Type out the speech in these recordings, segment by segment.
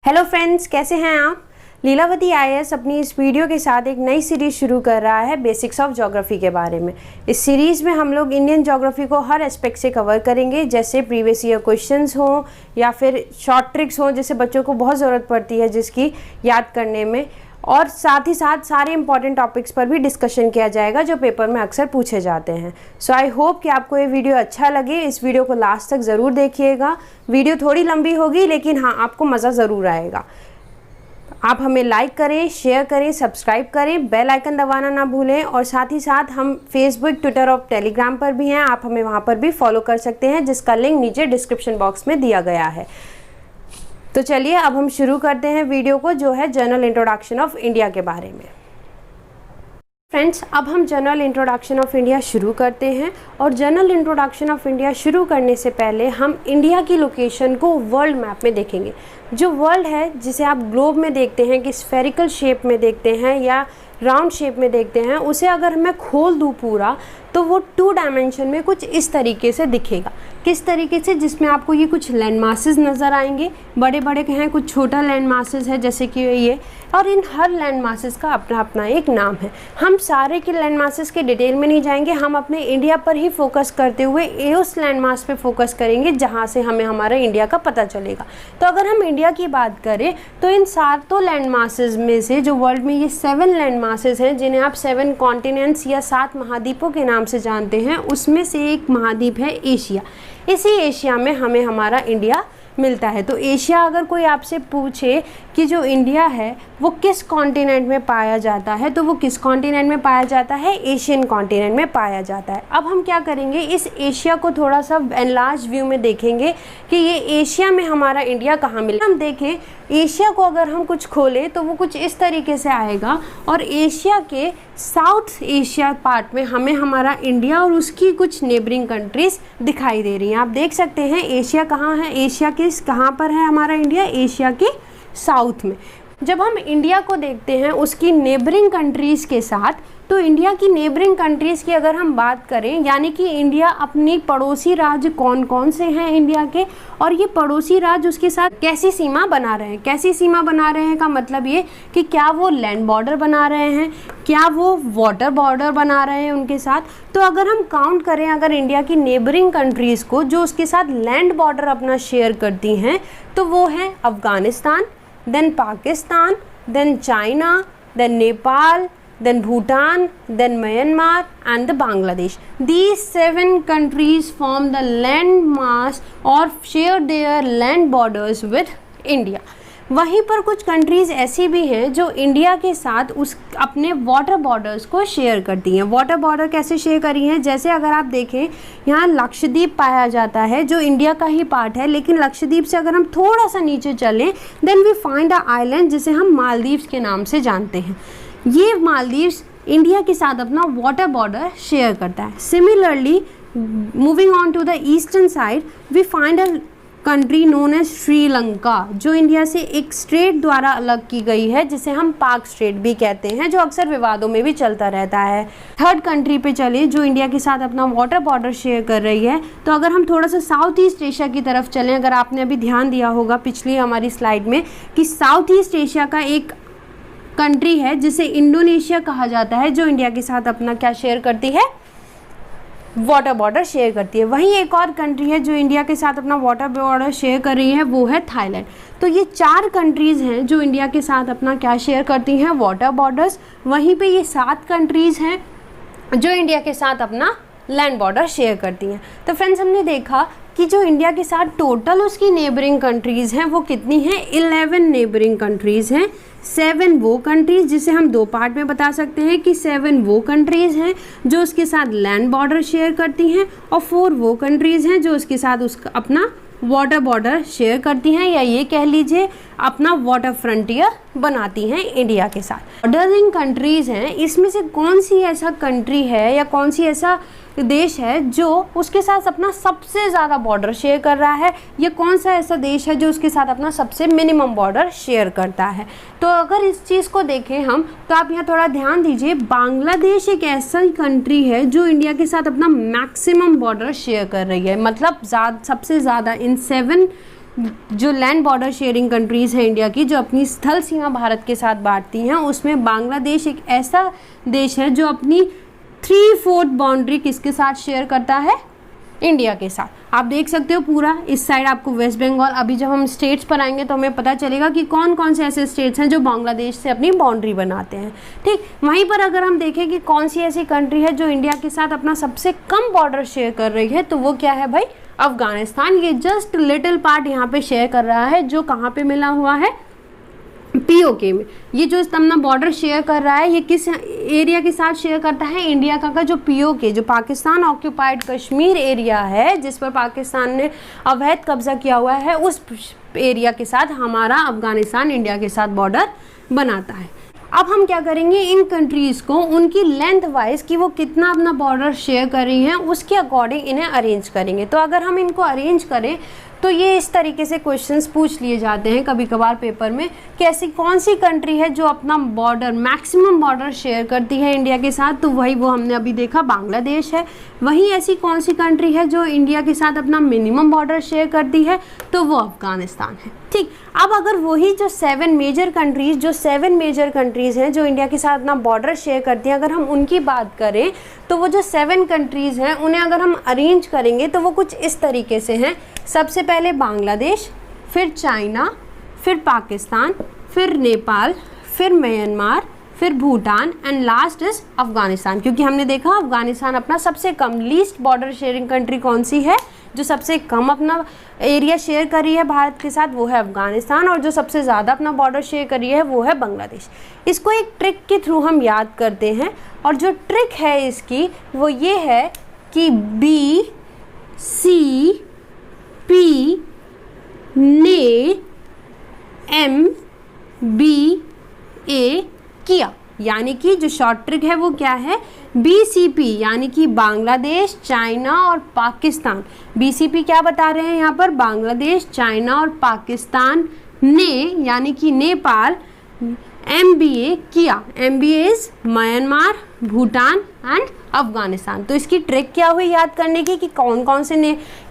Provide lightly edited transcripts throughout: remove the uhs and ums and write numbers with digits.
Hello friends, कैसे हैं आप। लीलावती आईएएस अपनी इस वीडियो के साथ एक नई सीरीज़ शुरू कर रहा है बेसिक्स ऑफ ज्योग्राफी के बारे में। इस सीरीज़ में हम लोग इंडियन ज्योग्राफी को हर एस्पेक्ट से कवर करेंगे, जैसे प्रीवियस ईयर क्वेश्चंस हों या फिर शॉर्ट ट्रिक्स हों जिससे बच्चों को बहुत ज़रूरत पड़ती है जिसकी याद करने में, और साथ ही साथ सारे इंपॉर्टेंट टॉपिक्स पर भी डिस्कशन किया जाएगा जो पेपर में अक्सर पूछे जाते हैं। सो आई होप कि आपको ये वीडियो अच्छा लगे। इस वीडियो को लास्ट तक ज़रूर देखिएगा। वीडियो थोड़ी लंबी होगी लेकिन हाँ, आपको मज़ा ज़रूर आएगा। आप हमें लाइक करें, शेयर करें, सब्सक्राइब करें, बेल आइकन दबाना ना भूलें, और साथ ही साथ हम फेसबुक, ट्विटर और टेलीग्राम पर भी हैं। आप हमें वहाँ पर भी फॉलो कर सकते हैं जिसका लिंक नीचे डिस्क्रिप्शन बॉक्स में दिया गया है। तो चलिए अब हम शुरू करते हैं वीडियो को, जो है जनरल इंट्रोडक्शन ऑफ इंडिया के बारे में। फ्रेंड्स, अब हम जनरल इंट्रोडक्शन ऑफ इंडिया शुरू करते हैं, और जनरल इंट्रोडक्शन ऑफ इंडिया शुरू करने से पहले हम इंडिया की लोकेशन को वर्ल्ड मैप में देखेंगे। जो वर्ल्ड है, जिसे आप ग्लोब में देखते हैं कि स्फेरिकल शेप में देखते हैं या राउंड शेप में देखते हैं, उसे अगर मैं खोल दूँ पूरा तो वो 2 डायमेंशन में कुछ इस तरीके से दिखेगा। किस तरीके से? जिसमें आपको ये कुछ लैंड मासेस नज़र आएंगे, बड़े बड़े हैं, कुछ छोटा लैंड मासेस है जैसे कि ये, और इन हर लैंड मासेस का अपना अपना एक नाम है। हम सारे के लैंड मासेस के डिटेल में नहीं जाएंगे, हम अपने इंडिया पर ही फोकस करते हुए उस लैंड मास पे फोकस करेंगे जहाँ से हमें हमारा इंडिया का पता चलेगा। तो अगर हम इंडिया की बात करें तो इन 7 लैंड मासेस में से जो वर्ल्ड में ये 7 लैंड मासेस हैं, जिन्हें आप 7 कॉन्टिनेंट्स या 7 महाद्वीपों के नाम से जानते हैं, उसमें से एक महाद्वीप है एशिया। इसी एशिया में हमें हमारा इंडिया मिलता है। तो एशिया, अगर कोई आपसे पूछे कि जो इंडिया है वो किस कॉन्टिनेंट में पाया जाता है, तो वो किस कॉन्टिनेंट में पाया जाता है? एशियन कॉन्टिनेंट में पाया जाता है। अब हम क्या करेंगे, इस एशिया को थोड़ा सा एनलार्ज व्यू में देखेंगे कि ये एशिया में हमारा इंडिया कहाँ मिले। हम देखें एशिया को, अगर हम कुछ खोलें तो वो कुछ इस तरीके से आएगा, और एशिया के साउथ एशिया पार्ट में हमें हमारा इंडिया और उसकी कुछ नेबरिंग कंट्रीज़ दिखाई दे रही हैं। आप देख सकते हैं एशिया कहाँ है, एशिया के कहाँ पर है हमारा इंडिया? एशिया के साउथ में। जब हम इंडिया को देखते हैं उसकी नेबरिंग कंट्रीज़ के साथ, तो इंडिया की नेबरिंग कंट्रीज़ की अगर हम बात करें, यानी कि इंडिया अपनी पड़ोसी राज्य कौन कौन से हैं इंडिया के, और ये पड़ोसी राज्य उसके साथ कैसी सीमा बना रहे हैं। कैसी सीमा बना रहे हैं का मतलब ये कि क्या वो लैंड बॉर्डर बना रहे हैं, क्या वो वाटर बॉर्डर बना रहे हैं उनके साथ। तो अगर हम काउंट करें, अगर इंडिया की नेबरिंग कंट्रीज़ को जो उसके साथ लैंड बॉर्डर अपना शेयर करती हैं, तो वो हैं Afghanistan, then Pakistan, then China, then Nepal, then Bhutan, then Myanmar and the Bangladesh. These 7 countries form the land mass or share their land borders with India. वहीं पर कुछ कंट्रीज़ ऐसी भी हैं जो इंडिया के साथ उस अपने वाटर बॉर्डर्स को शेयर करती हैं। वाटर बॉर्डर कैसे शेयर करी हैं? जैसे अगर आप देखें, यहाँ लक्षद्वीप पाया जाता है जो इंडिया का ही पार्ट है, लेकिन लक्षद्वीप से अगर हम थोड़ा सा नीचे चलें, then we find a island जिसे हम मालदीव्स के नाम से जानते हैं। ये मालदीव्स इंडिया के साथ अपना वाटर बॉर्डर शेयर करता है। Similarly, moving on to the eastern side, we find a country known as Sri Lanka, जो इंडिया से एक स्ट्रेट द्वारा अलग की गई है जिसे हम पाक स्ट्रेट भी कहते हैं, जो अक्सर विवादों में भी चलता रहता है। थर्ड कंट्री पे चले जो इंडिया के साथ अपना वाटर बॉर्डर शेयर कर रही है, तो अगर हम थोड़ा सा साउथ ईस्ट एशिया की तरफ चलें, अगर आपने अभी ध्यान दिया होगा पिछली हमारी स्लाइड में कि साउथ ईस्ट एशिया का एक कंट्री है जिसे इंडोनेशिया कहा जाता है, जो इंडिया के साथ अपना क्या शेयर करती है? वाटर बॉर्डर शेयर करती है। वहीं एक और कंट्री है जो इंडिया के साथ अपना वाटर बॉर्डर शेयर कर रही है, वो है थाईलैंड। तो ये 4 कंट्रीज़ हैं जो इंडिया के साथ अपना क्या शेयर करती हैं? Water borders. वहीं पे ये 7 कंट्रीज़ हैं जो इंडिया के साथ अपना लैंड बॉर्डर शेयर करती हैं। तो फ्रेंड्स, हमने देखा कि जो इंडिया के साथ टोटल उसकी नेबरिंग कंट्रीज़ हैं वो कितनी हैं? 11 नेबरिंग कंट्रीज़ हैं। 7 वो कंट्रीज़ जिसे हम 2 पार्ट में बता सकते हैं कि 7 वो कंट्रीज़ हैं जो उसके साथ लैंड बॉर्डर शेयर करती हैं, और 4 वो कंट्रीज़ हैं जो उसके साथ उसका अपना वाटर बॉर्डर शेयर करती हैं, या ये कह लीजिए अपना वाटर फ्रंटियर बनाती हैं इंडिया के साथ। बॉर्डरिंग कंट्रीज़ हैं, इसमें से कौन सी ऐसा कंट्री है या कौन सी ऐसा देश है जो उसके साथ अपना सबसे ज़्यादा बॉर्डर शेयर कर रहा है, या कौन सा ऐसा देश है जो उसके साथ अपना सबसे मिनिमम बॉर्डर शेयर करता है? तो अगर इस चीज़ को देखें हम, तो आप यहाँ थोड़ा ध्यान दीजिए, बांग्लादेश एक ऐसा कंट्री है जो इंडिया के साथ अपना मैक्सिमम बॉर्डर शेयर कर रही है, मतलब सबसे ज़्यादा इन 7 जो लैंड बॉर्डर शेयरिंग कंट्रीज़ हैं इंडिया की, जो अपनी स्थल सीमा भारत के साथ बांटती हैं, उसमें बांग्लादेश एक ऐसा देश है जो अपनी 3/4 बाउंड्री किसके साथ शेयर करता है? इंडिया के साथ। आप देख सकते हो पूरा इस साइड आपको वेस्ट बंगाल। अभी जब हम स्टेट्स पर आएंगे तो हमें पता चलेगा कि कौन कौन से ऐसे स्टेट्स हैं जो बांग्लादेश से अपनी बाउंड्री बनाते हैं, ठीक। वहीं पर अगर हम देखें कि कौन सी ऐसी कंट्री है जो इंडिया के साथ अपना सबसे कम बॉर्डर शेयर कर रही है, तो वो क्या है भाई? अफगानिस्तान। ये जस्ट लिटिल पार्ट यहाँ पे शेयर कर रहा है, जो कहाँ पे मिला हुआ है? पीओके में। ये जो अपना बॉर्डर शेयर कर रहा है, ये किस एरिया के साथ शेयर करता है? इंडिया का जो पीओके, जो पाकिस्तान ऑक्यूपाइड कश्मीर एरिया है, जिस पर पाकिस्तान ने अवैध कब्जा किया हुआ है, उस एरिया के साथ हमारा अफगानिस्तान इंडिया के साथ बॉर्डर बनाता है। अब हम क्या करेंगे, इन कंट्रीज़ को उनकी लेंथ वाइज कि वो कितना अपना बॉर्डर शेयर कर रही हैं, उसके अकॉर्डिंग इन्हें अरेंज करेंगे। तो अगर हम इनको अरेंज करें तो ये इस तरीके से क्वेश्चंस पूछ लिए जाते हैं कभी कभार पेपर में कि ऐसी कौन सी कंट्री है जो अपना बॉर्डर मैक्सिमम बॉर्डर शेयर करती है इंडिया के साथ, तो वही वो हमने अभी देखा बांग्लादेश है। वहीं ऐसी कौन सी कंट्री है जो इंडिया के साथ अपना मिनिमम बॉर्डर शेयर करती है, तो वो अफगानिस्तान है, ठीक। अब अगर वही जो 7 मेजर कंट्रीज़ हैं जो इंडिया के साथ अपना बॉर्डर शेयर करती हैं, अगर हम उनकी बात करें तो वो जो 7 कंट्रीज़ हैं उन्हें अगर हम अरेंज करेंगे तो वो कुछ इस तरीके से हैं। सबसे पहले बांग्लादेश, फिर चाइना, फिर पाकिस्तान, फिर नेपाल, फिर म्यांमार, फिर Bhutan and last is Afghanistan. क्योंकि हमने देखा अफगानिस्तान अपना सबसे कम लीस्ट बॉर्डर शेयरिंग कंट्री कौन सी है, जो सबसे कम अपना एरिया शेयर कर रही है भारत के साथ, वो है अफगानिस्तान, और जो सबसे ज़्यादा अपना बॉर्डर शेयर कर रही है वो है बांग्लादेश। इसको एक ट्रिक के थ्रू हम याद करते हैं, और जो ट्रिक है इसकी वो ये है कि BCP ने MBA किया, यानी कि जो शॉर्ट ट्रिक है वो क्या है? BCP यानी कि बांग्लादेश, चाइना और पाकिस्तान। BCP क्या बता रहे हैं यहाँ पर? बांग्लादेश, चाइना और पाकिस्तान ने यानी कि नेपाल MBA किया। MBA is Myanmar, Bhutan and Afghanistan. तो इसकी ट्रिक क्या हुई याद करने की कि कौन कौन से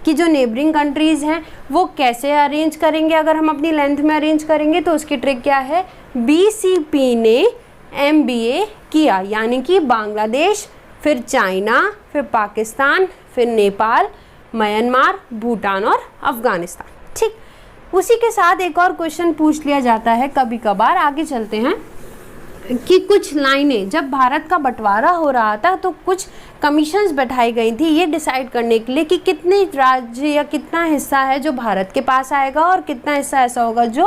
की जो नेबरिंग कंट्रीज़ हैं वो कैसे अरेंज करेंगे। अगर हम अपनी लेंथ में अरेंज करेंगे तो उसकी ट्रिक क्या है? BCP ने MBA किया, यानी कि बांग्लादेश, फिर चाइना, फिर पाकिस्तान, फिर नेपाल, म्यांमार, भूटान और अफगानिस्तान, ठीक। उसी के साथ एक और क्वेश्चन पूछ लिया जाता है कभी कभार, आगे चलते हैं, कि कुछ लाइनें जब भारत का बंटवारा हो रहा था तो कुछ कमीशंस बैठाई गई थी ये डिसाइड करने के लिए कि कितने राज्य या कितना हिस्सा है जो भारत के पास आएगा और कितना हिस्सा ऐसा होगा जो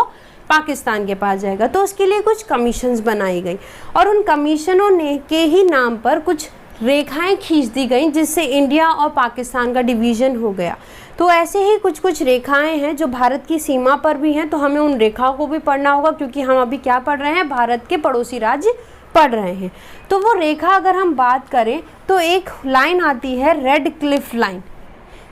पाकिस्तान के पास जाएगा। तो उसके लिए कुछ कमीशंस बनाई गई और उन कमीशनों ने के ही नाम पर कुछ रेखाएं खींच दी गई जिससे इंडिया और पाकिस्तान का डिवीज़न हो गया। तो ऐसे ही कुछ कुछ रेखाएं हैं जो भारत की सीमा पर भी हैं, तो हमें उन रेखाओं को भी पढ़ना होगा क्योंकि हम अभी क्या पढ़ रहे हैं? भारत के पड़ोसी राज्य पढ़ रहे हैं। तो वो रेखा अगर हम बात करें तो एक लाइन आती है red Cliff line.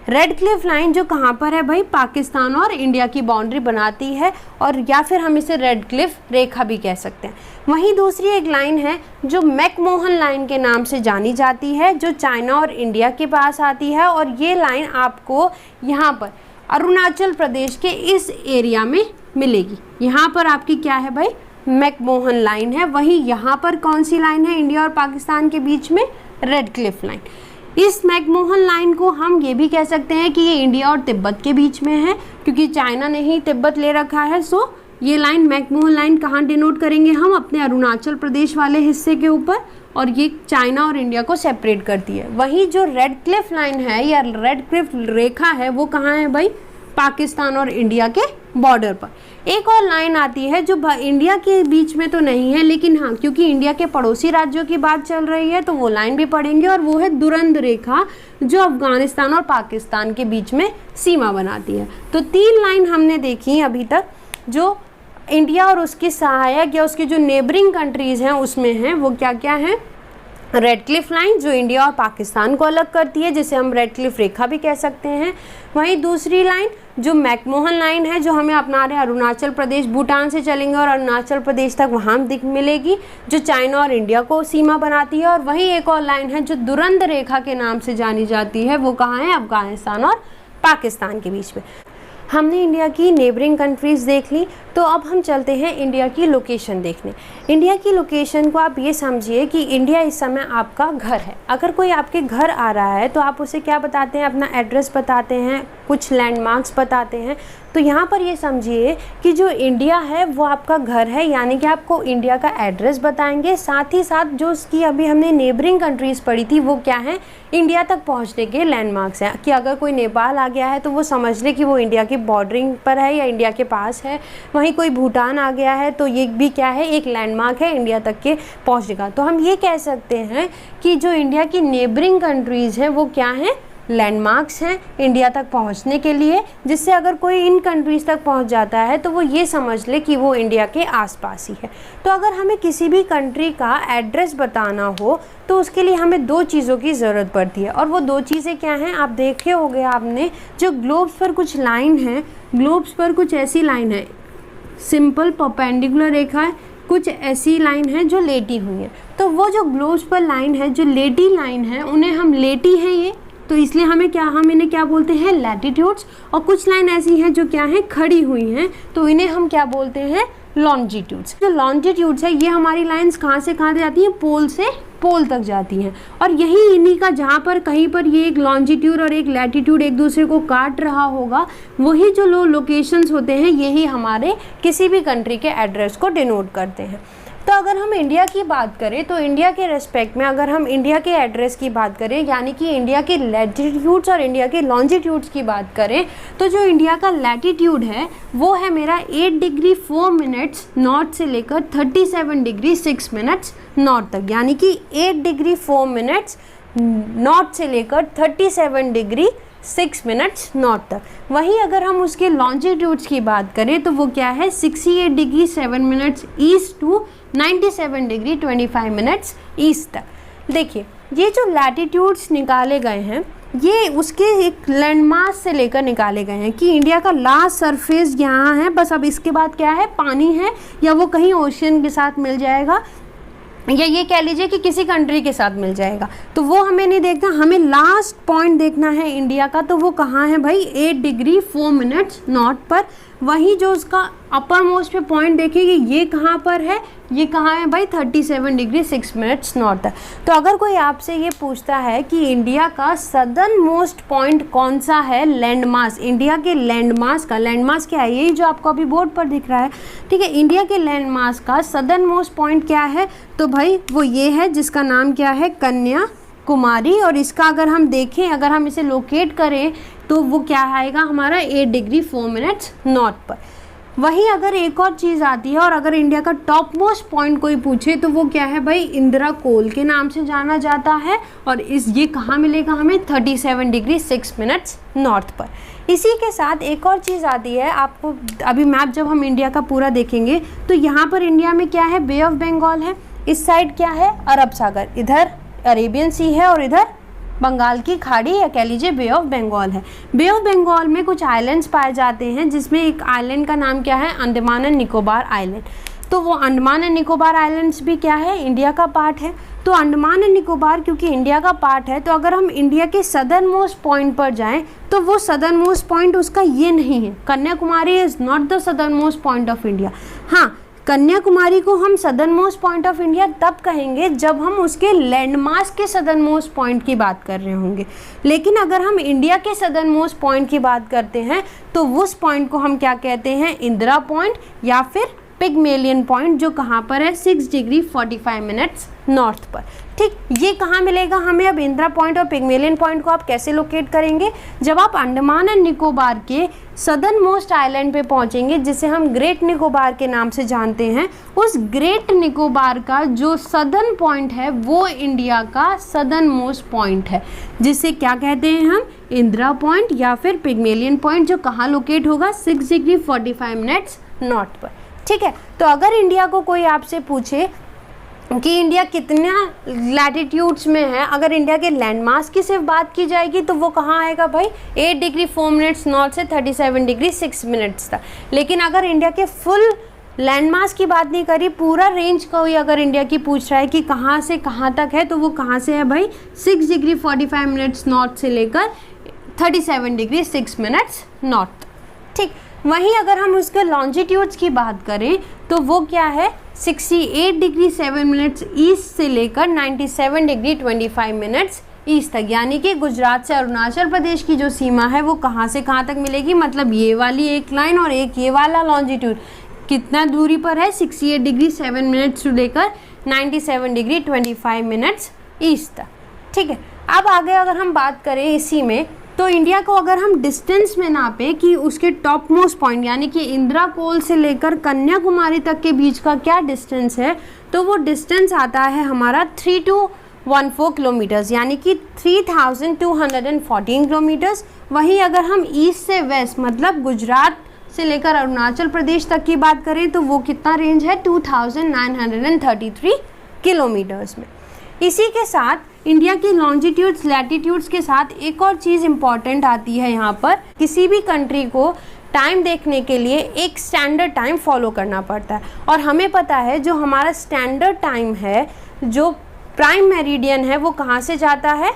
Red Cliff line जो कहाँ पर है भाई? पाकिस्तान और इंडिया की बाउंड्री बनाती है, और या फिर हम इसे रेड क्लिफ रेखा भी कह सकते हैं। वहीं दूसरी एक लाइन है जो मैकमोहन लाइन के नाम से जानी जाती है, जो चाइना और इंडिया के पास आती है, और ये लाइन आपको यहाँ पर अरुणाचल प्रदेश के इस एरिया में मिलेगी। यहाँ पर आपकी क्या है भाई? मैकमोहन लाइन है। वहीं यहाँ पर कौन सी लाइन है इंडिया और पाकिस्तान के बीच में? Red Cliff line. इस मैकमोहन लाइन को हम ये भी कह सकते हैं कि ये इंडिया और तिब्बत के बीच में है, क्योंकि चाइना ने ही तिब्बत ले रखा है। सो ये लाइन मैकमोहन लाइन कहाँ डिनोट करेंगे हम? अपने अरुणाचल प्रदेश वाले हिस्से के ऊपर, और ये चाइना और इंडिया को सेपरेट करती है। वहीं जो रेड क्लिफ लाइन है या रेड क्लिफ रेखा है वो कहाँ है भाई? पाकिस्तान और इंडिया के बॉर्डर पर। एक और लाइन आती है जो इंडिया के बीच में तो नहीं है, लेकिन हाँ क्योंकि इंडिया के पड़ोसी राज्यों की बात चल रही है तो वो लाइन भी पढ़ेंगे, और वो है दुरंत रेखा जो अफगानिस्तान और पाकिस्तान के बीच में सीमा बनाती है। तो 3 लाइन हमने देखी अभी तक जो इंडिया और उसकी सहायक या उसकी जो नेबरिंग कंट्रीज़ हैं उसमें हैं। वो क्या क्या हैं? रेड क्लिफ लाइन जो इंडिया और पाकिस्तान को अलग करती है, जिसे हम रेड क्लिफ रेखा भी कह सकते हैं। वहीं दूसरी लाइन जो मैकमोहन लाइन है जो हमें अपना रहे अरुणाचल प्रदेश, भूटान से चलेंगे और अरुणाचल प्रदेश तक वहाँ दिख मिलेगी, जो चाइना और इंडिया को सीमा बनाती है। और वहीं एक और लाइन है जो दुरंत रेखा के नाम से जानी जाती है, वो कहाँ है? अफगानिस्तान और पाकिस्तान के बीच में। हमने इंडिया की नेबरिंग कंट्रीज़ देख ली, तो अब हम चलते हैं इंडिया की लोकेशन देखने। इंडिया की लोकेशन को आप ये समझिए कि इंडिया इस समय आपका घर है। अगर कोई आपके घर आ रहा है तो आप उसे क्या बताते हैं, अपना एड्रेस बताते हैं, कुछ लैंडमार्क्स बताते हैं। तो यहाँ पर ये समझिए कि जो इंडिया है वो आपका घर है, यानी कि आपको इंडिया का एड्रेस बताएंगे। साथ ही साथ जो उसकी अभी हमने नेबरिंग कंट्रीज़ पढ़ी थी वो क्या है, इंडिया तक पहुँचने के लैंडमार्क्स हैं। कि अगर कोई नेपाल आ गया है तो वो समझ ले कि वो इंडिया की बॉर्डरिंग पर है या इंडिया के पास है। वहीं कोई भूटान आ गया है तो ये भी क्या है, एक लैंडमार्क है इंडिया तक के पहुँचने का। तो हम ये कह सकते हैं कि जो इंडिया की नेबरिंग कंट्रीज़ हैं वो क्या हैं, लैंडमार्क्स हैं इंडिया तक पहुंचने के लिए, जिससे अगर कोई इन कंट्रीज़ तक पहुंच जाता है तो वो ये समझ ले कि वो इंडिया के आसपास ही है। तो अगर हमें किसी भी कंट्री का एड्रेस बताना हो तो उसके लिए हमें दो चीज़ों की ज़रूरत पड़ती है, और वो दो चीज़ें क्या हैं, आप देखे होंगे आपने, जो ग्लोब्स पर कुछ लाइन है, ग्लोब्स पर कुछ ऐसी लाइन है, सिंपल परपेंडिकुलर रेखा है, कुछ ऐसी लाइन है जो लेटी हुई है। तो वो जो ग्लोब्स पर लाइन है, जो लेटी लाइन है, उन्हें हम लेटी है ये, तो इसलिए हम इन्हें क्या बोलते हैं, लैटिट्यूड्स। और कुछ लाइन ऐसी हैं जो क्या हैं, खड़ी हुई हैं, तो इन्हें हम क्या बोलते हैं, लॉन्जिट्यूड्स। जो लॉन्जिट्यूड्स है ये हमारी लाइंस कहाँ से कहाँ जाती हैं, पोल से पोल तक जाती हैं। और यही इन्हीं का, जहाँ पर कहीं पर ये एक लॉन्जिट्यूड और एक लैटिट्यूड एक दूसरे को काट रहा होगा, वही जो लोकेशंस होते हैं यही हमारे किसी भी कंट्री के एड्रेस को डिनोट करते हैं। तो अगर हम इंडिया की बात करें तो इंडिया के रेस्पेक्ट में अगर हम इंडिया के एड्रेस की बात करें, यानी कि इंडिया के लैटिट्यूड्स और इंडिया के लॉन्जिट्यूड्स की बात करें, तो जो इंडिया का लैटिट्यूड है वो है मेरा 8 डिग्री 4 मिनट्स नॉर्थ से लेकर 37 डिग्री 6 मिनट्स नॉर्थ तक, यानी कि 8 डिग्री 4 मिनट्स नॉर्थ से लेकर 37 डिग्री 6 मिनट्स नॉर्थ तक। वहीं अगर हम उसके लॉन्जिट्यूड्स की बात करें तो वो क्या है, 68 degree 7 minutes east to 97 degree 25 minutes east तक। देखिए ये जो लैटिट्यूड्स निकाले गए हैं ये उसके एक लैंडमास से लेकर निकाले गए हैं कि इंडिया का लास्ट सरफेस यहाँ है, बस अब इसके बाद क्या है, पानी है, या वो कहीं ओशियन के साथ मिल जाएगा, या ये कह लीजिए कि किसी कंट्री के साथ मिल जाएगा। तो वो हमें नहीं देखना, हमें लास्ट पॉइंट देखना है इंडिया का। तो वो कहाँ है भाई, 8 डिग्री 4 मिनट्स नॉर्थ पर। वहीं जो उसका अपर मोस्ट पे पॉइंट देखेंगे ये कहाँ पर है, ये कहाँ है भाई, 37 डिग्री 6 मिनट्स नॉर्थ है। तो अगर कोई आपसे ये पूछता है कि इंडिया का सदर्न मोस्ट पॉइंट कौन सा है, लैंडमास, इंडिया के लैंडमास का, लैंडमास क्या है, यही जो आपको अभी बोर्ड पर दिख रहा है, ठीक है, इंडिया के लैंडमास का सदर्न मोस्ट पॉइंट क्या है, तो भाई वो ये है जिसका नाम क्या है, कन्याकुमारी। और इसका अगर हम देखें, अगर हम इसे लोकेट करें तो वो क्या आएगा हमारा, 8 डिग्री 4 मिनट्स नॉर्थ पर। वहीं अगर एक और चीज़ आती है, और अगर इंडिया का टॉप मोस्ट पॉइंट कोई पूछे तो वो क्या है भाई, इंदिरा कोल के नाम से जाना जाता है, और ये कहाँ मिलेगा हमें, 37 डिग्री 6 मिनट्स नॉर्थ पर। इसी के साथ एक और चीज़ आती है, आपको अभी मैप जब हम इंडिया का पूरा देखेंगे तो यहाँ पर इंडिया में क्या है, बे ऑफ बंगाल है, इस साइड क्या है, अरब सागर, इधर अरेबियन सी है, और इधर बंगाल की खाड़ी या कह लीजिए बे ऑफ बंगाल है। बे ऑफ बंगाल में कुछ आइलैंड्स पाए जाते हैं, जिसमें एक आइलैंड का नाम क्या है, अंडमान एंड निकोबार आइलैंड। तो वो अंडमान एंड निकोबार आइलैंड्स भी क्या है, इंडिया का पार्ट है। तो अंडमान एंड निकोबार क्योंकि इंडिया का पार्ट है, तो अगर हम इंडिया के सदर्न मोस्ट पॉइंट पर जाएं तो वो सदर्न मोस्ट पॉइंट उसका ये नहीं है, Kanyakumari is not the southern most point of India. हाँ, कन्याकुमारी को हम southern most point of India तब कहेंगे जब हम उसके लैंडमास के सदर्न मोस्ट पॉइंट की बात कर रहे होंगे। लेकिन अगर हम इंडिया के सदर्न मोस्ट पॉइंट की बात करते हैं तो उस पॉइंट को हम क्या कहते हैं, इंदिरा पॉइंट या फिर पिग्मेलियन पॉइंट, जो कहाँ पर है, 6 डिग्री 45 मिनट्स नॉर्थ पर। ठीक, ये कहाँ मिलेगा हमें, अब इंदिरा पॉइंट और पिग्मेलियन पॉइंट को आप कैसे लोकेट करेंगे, जब आप अंडमान एंड निकोबार के सदर्न मोस्ट आइलैंड पे पहुँचेंगे, जिसे हम ग्रेट निकोबार के नाम से जानते हैं। उस ग्रेट निकोबार का जो सदर्न पॉइंट है वो इंडिया का सदर्न मोस्ट पॉइंट है, जिसे क्या कहते हैं हम, इंदिरा पॉइंट या फिर पिग्मेलियन पॉइंट, जो कहाँ लोकेट होगा, 6 डिग्री 45 मिनट्स नॉर्थ पर। ठीक है, तो अगर इंडिया को कोई आपसे पूछे कि इंडिया कितना लैटिट्यूड्स में है, अगर इंडिया के लैंडमास की सिर्फ बात की जाएगी तो वो कहाँ आएगा भाई, 8 डिग्री 4 मिनट्स नॉर्थ से 37 डिग्री 6 मिनट्स तक। लेकिन अगर इंडिया के फुल लैंडमास की बात नहीं करी, पूरा रेंज को ही अगर इंडिया की पूछ रहा है कि कहाँ से कहाँ तक है, तो वो कहाँ से है भाई, 6 डिग्री 45 मिनट्स नॉर्थ से लेकर 37 डिग्री 6 मिनट्स नॉर्थ। ठीक, वहीं अगर हम उसके लॉन्जिट्यूड्स की बात करें तो वो क्या है 68 डिग्री 7 मिनट्स ईस्ट से लेकर 97 डिग्री 25 मिनट्स ईस्ट तक, यानी कि गुजरात से अरुणाचल प्रदेश की जो सीमा है वो कहाँ से कहाँ तक मिलेगी, मतलब ये वाली एक लाइन और एक ये वाला लॉन्जिट्यूड कितना दूरी पर है 68 डिग्री 7 मिनट्स से लेकर 97 डिग्री 25 मिनट्स ईस्ट तक। ठीक है, अब आगे अगर हम बात करें इसी में, तो इंडिया को अगर हम डिस्टेंस में नापें कि उसके टॉप मोस्ट पॉइंट यानी कि इंदिरा कोल से लेकर कन्याकुमारी तक के बीच का क्या डिस्टेंस है, तो वो डिस्टेंस आता है हमारा 3214 किलोमीटर्स, यानी कि 3214 किलोमीटर्स। वहीं अगर हम ईस्ट से वेस्ट मतलब गुजरात से लेकर अरुणाचल प्रदेश तक की बात करें तो वो कितना रेंज है 2933 किलोमीटर्स में। इसी के साथ इंडिया की लॉन्जिट्यूड्स लैटिट्यूड्स के साथ एक और चीज़ इंपॉर्टेंट आती है यहाँ पर, किसी भी कंट्री को टाइम देखने के लिए एक स्टैंडर्ड टाइम फॉलो करना पड़ता है। और हमें पता है जो हमारा स्टैंडर्ड टाइम है, जो प्राइम मेरिडियन है, वो कहाँ से जाता है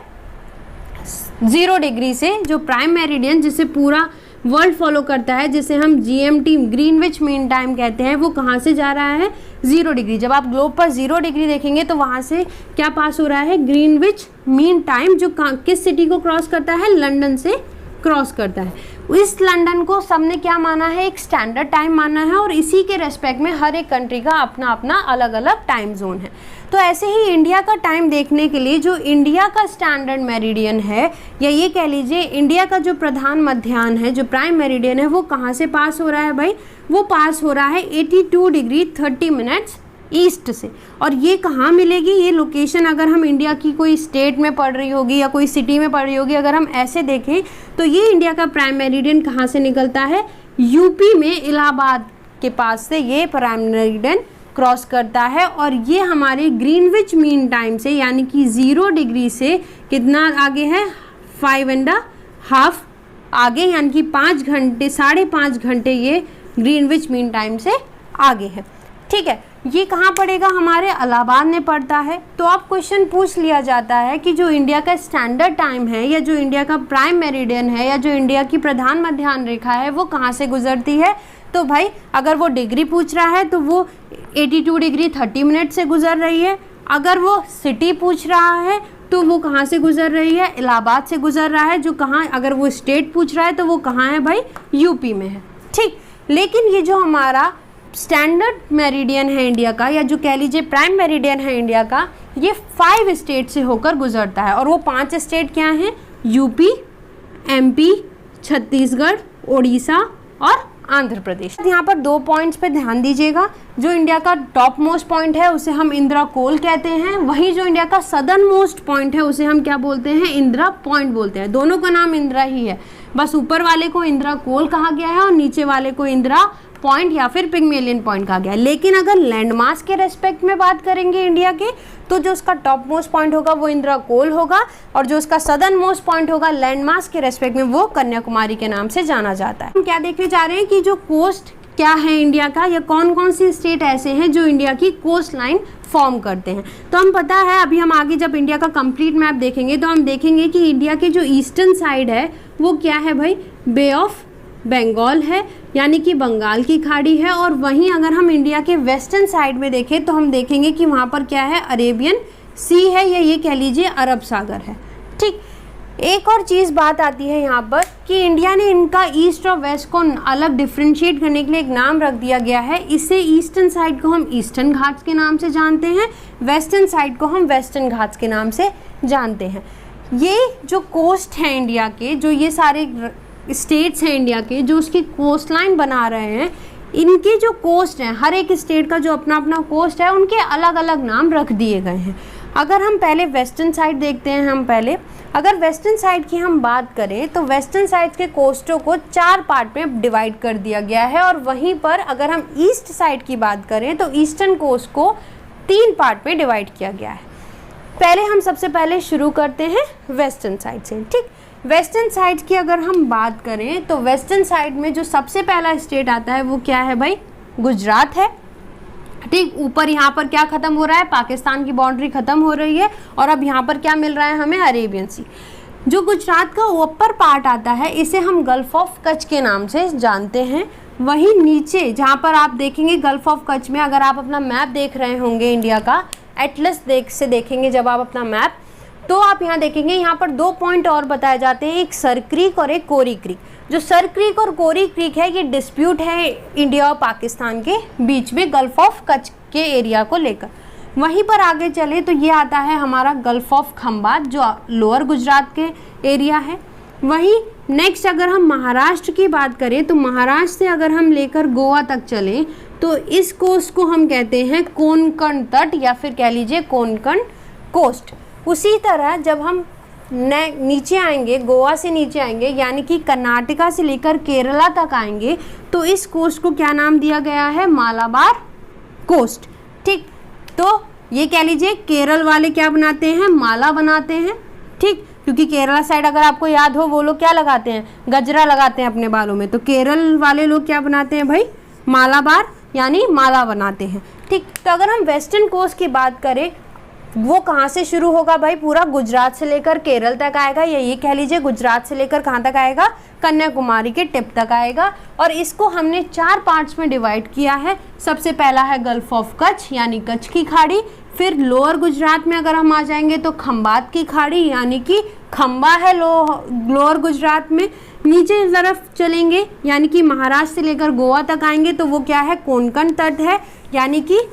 0 डिग्री से। जो प्राइम मेरिडियन जिसे पूरा वर्ल्ड फॉलो करता है, जिसे हम GMT ग्रीनविच मीन टाइम कहते हैं, वो कहाँ से जा रहा है 0 डिग्री। जब आप ग्लोब पर 0 डिग्री देखेंगे तो वहाँ से क्या पास हो रहा है ग्रीनविच मीन टाइम, जो किस सिटी को क्रॉस करता है, लंदन से क्रॉस करता है। इस लंदन को सबने क्या माना है, एक स्टैंडर्ड टाइम माना है, और इसी के रेस्पेक्ट में हर एक कंट्री का अपना अपना अलग अलग टाइम जोन है। तो ऐसे ही इंडिया का टाइम देखने के लिए जो इंडिया का स्टैंडर्ड मेरिडियन है, या ये कह लीजिए इंडिया का जो प्रधान मध्याह्न है, जो प्राइम मेरिडियन है, वो कहाँ से पास हो रहा है भाई, वो पास हो रहा है 82 डिग्री 30 मिनट्स ईस्ट से। और ये कहाँ मिलेगी, ये लोकेशन अगर हम इंडिया की कोई स्टेट में पड़ रही होगी या कोई सिटी में पड़ रही होगी, अगर हम ऐसे देखें तो ये इंडिया का प्राइम मेरिडियन कहाँ से निकलता है, यूपी में इलाहाबाद के पास से ये प्राइम मेरिडियन क्रॉस करता है। और ये हमारे ग्रीनविच मीन टाइम से यानी कि 0 डिग्री से कितना आगे है 5.5 आगे, यानी कि 5 घंटे 5.5 घंटे ये ग्रीनविच मीन टाइम से आगे है। ठीक है, ये कहाँ पड़ेगा, हमारे इलाहाबाद में पड़ता है। तो अब क्वेश्चन पूछ लिया जाता है कि जो इंडिया का स्टैंडर्ड टाइम है, या जो इंडिया का प्राइम मेरिडियन है, या जो इंडिया की प्रधान मध्याह्न रेखा है, वो कहाँ से गुजरती है। तो भाई अगर वो डिग्री पूछ रहा है तो वो 82 डिग्री 30 मिनट से गुजर रही है। अगर वो सिटी पूछ रहा है तो वो कहाँ से गुजर रही है, इलाहाबाद से गुजर रहा है, जो कहाँ, अगर वो स्टेट पूछ रहा है तो वो कहाँ है भाई, यूपी में है। ठीक, लेकिन ये जो हमारा स्टैंडर्ड मेरिडियन है इंडिया का, या जो कह लीजिए प्राइम मेरिडियन है इंडिया का, ये 5 स्टेट से होकर गुजरता है। और वो 5 स्टेट क्या हैं, यूपी, MP, छत्तीसगढ़, उड़ीसा और आंध्र प्रदेश। यहाँ पर 2 पॉइंट्स पे ध्यान दीजिएगा। जो इंडिया का टॉप मोस्ट पॉइंट है उसे हम इंदिरा कोल कहते हैं, वहीं जो इंडिया का सदर्न मोस्ट पॉइंट है उसे हम क्या बोलते हैं, इंदिरा पॉइंट बोलते हैं। दोनों का नाम इंदिरा ही है, बस ऊपर वाले को इंदिरा कोल कहा गया है और नीचे वाले को इंदिरा पॉइंट या फिर पिग्मेलियन पॉइंट कहा गया है। लेकिन अगर लैंडमास के रेस्पेक्ट में बात करेंगे इंडिया के, तो जो उसका टॉप मोस्ट पॉइंट होगा वो इंदिरा कोल होगा, और जो उसका सदर्न मोस्ट पॉइंट होगा लैंडमास के रेस्पेक्ट में वो कन्याकुमारी के नाम से जाना जाता है। हम क्या देखने जा रहे हैं कि जो कोस्ट क्या है इंडिया का, या कौन कौन सी स्टेट ऐसे हैं जो इंडिया की कोस्ट लाइन फॉर्म करते हैं। तो हम पता है, अभी हम आगे जब इंडिया का कंप्लीट मैप देखेंगे तो हम देखेंगे कि इंडिया के जो ईस्टर्न साइड है वो क्या है भाई, बे ऑफ बंगाल है, यानी कि बंगाल की खाड़ी है। और वहीं अगर हम इंडिया के वेस्टर्न साइड में देखें तो हम देखेंगे कि वहाँ पर क्या है, अरेबियन सी है, या ये कह लीजिए अरब सागर है। ठीक, एक और चीज़ बात आती है यहाँ पर कि इंडिया ने इनका ईस्ट और वेस्ट को अलग डिफ्रेंशिएट करने के लिए एक नाम रख दिया गया है। इससे ईस्टर्न साइड को हम ईस्टर्न घाट्स के नाम से जानते हैं, वेस्टर्न साइड को हम वेस्टर्न घाट्स के नाम से जानते हैं। ये जो कोस्ट है इंडिया के, जो ये सारे स्टेट्स हैं इंडिया के, जो उसकी कोस्ट लाइन बना रहे हैं, इनके जो कोस्ट हैं, हर एक स्टेट का जो अपना अपना कोस्ट है, उनके अलग अलग नाम रख दिए गए हैं। अगर हम पहले वेस्टर्न साइड देखते हैं, हम पहले अगर वेस्टर्न साइड की हम बात करें तो वेस्टर्न साइड के कोस्टों को 4 पार्ट में डिवाइड कर दिया गया है। और वहीं पर अगर हम ईस्ट साइड की बात करें तो ईस्टर्न कोस्ट को 3 पार्ट में डिवाइड किया गया है। पहले हम सबसे पहले शुरू करते हैं वेस्टर्न साइड से। ठीक, वेस्टर्न साइड की अगर हम बात करें तो वेस्टर्न साइड में जो सबसे पहला स्टेट आता है वो क्या है भाई, गुजरात है। ठीक, ऊपर यहाँ पर क्या खत्म हो रहा है, पाकिस्तान की बाउंड्री खत्म हो रही है, और अब यहाँ पर क्या मिल रहा है हमें, अरेबियन सी। जो गुजरात का ऊपर पार्ट आता है इसे हम गल्फ ऑफ कच्छ के नाम से जानते हैं। वहीं नीचे जहाँ पर आप देखेंगे गल्फ ऑफ कच्छ में, अगर आप अपना मैप देख रहे होंगे इंडिया का, एटलस देखेंगे जब आप अपना मैप, तो आप यहाँ देखेंगे यहाँ पर 2 पॉइंट और बताए जाते हैं, एक सर क्रीक और एक कोरी क्रीक। जो सर क्रीक और कोरी क्रीक है ये डिस्प्यूट है इंडिया और पाकिस्तान के बीच में गल्फ ऑफ कच्छ के एरिया को लेकर। वहीं पर आगे चले तो ये आता है हमारा गल्फ ऑफ खंबात जो लोअर गुजरात के एरिया है। वहीं नेक्स्ट अगर हम महाराष्ट्र की बात करें तो महाराष्ट्र से अगर हम लेकर गोवा तक चलें तो इस कोस्ट को हम कहते हैं कोंकण तट या फिर कह लीजिए कोंकण कोस्ट। उसी तरह जब हम नीचे आएंगे, गोवा से नीचे आएंगे यानी कि कर्नाटका से लेकर केरला तक आएंगे तो इस कोस्ट को क्या नाम दिया गया है, मालाबार कोस्ट। ठीक, तो ये कह लीजिए केरल वाले क्या बनाते हैं, माला बनाते हैं। ठीक, क्योंकि केरला साइड अगर आपको याद हो वो लोग क्या लगाते हैं, गजरा लगाते हैं अपने बालों में, तो केरल वाले लोग क्या बनाते हैं भाई, मालाबार यानी माला बनाते हैं। ठीक, तो अगर हम वेस्टर्न कोस्ट की बात करें वो कहाँ से शुरू होगा भाई, पूरा गुजरात से लेकर केरल तक आएगा, या ये कह लीजिए गुजरात से लेकर कहाँ तक आएगा, कन्याकुमारी के टिप तक आएगा। और इसको हमने 4 पार्ट्स में डिवाइड किया है। सबसे पहला है गल्फ ऑफ कच्छ यानी कच्छ की खाड़ी, फिर लोअर गुजरात में अगर हम आ जाएंगे तो खंबात की खाड़ी यानी कि खंबा है लोअर गुजरात में। नीचे तरफ चलेंगे यानी कि महाराष्ट्र से लेकर गोवा तक आएंगे तो वो क्या है, कोंकण तट है यानी कि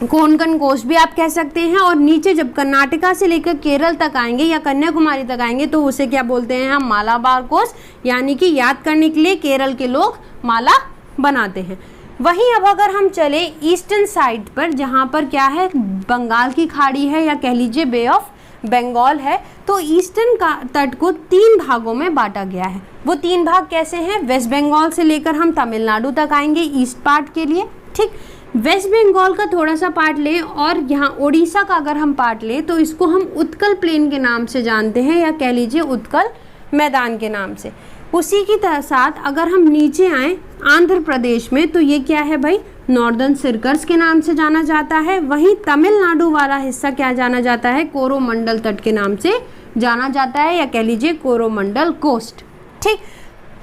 कोंकण कोस्ट भी आप कह सकते हैं। और नीचे जब कर्नाटका से लेकर केरल तक आएंगे या कन्याकुमारी तक आएंगे तो उसे क्या बोलते हैं हम, मालाबार कोस्ट, यानी कि याद करने के लिए केरल के लोग माला बनाते हैं। वहीं अब अगर हम चले ईस्टर्न साइड पर जहाँ पर क्या है, बंगाल की खाड़ी है या कह लीजिए बे ऑफ बंगाल है, तो ईस्टर्न का तट को 3 भागों में बांटा गया है। वो 3 भाग कैसे हैं, वेस्ट बंगाल से लेकर हम तमिलनाडु तक आएंगे ईस्ट पार्ट के लिए। ठीक, वेस्ट बंगाल का थोड़ा सा पार्ट लें और यहाँ उड़ीसा का अगर हम पार्ट लें तो इसको हम उत्कल प्लेन के नाम से जानते हैं या कह लीजिए उत्कल मैदान के नाम से। उसी की साथ अगर हम नीचे आए आंध्र प्रदेश में तो ये क्या है भाई, नॉर्दर्न सर्कल्स के नाम से जाना जाता है। वहीं तमिलनाडु वाला हिस्सा क्या जाना जाता है, कोरोमंडल तट के नाम से जाना जाता है या कह लीजिए कोरोमंडल कोस्ट। ठीक,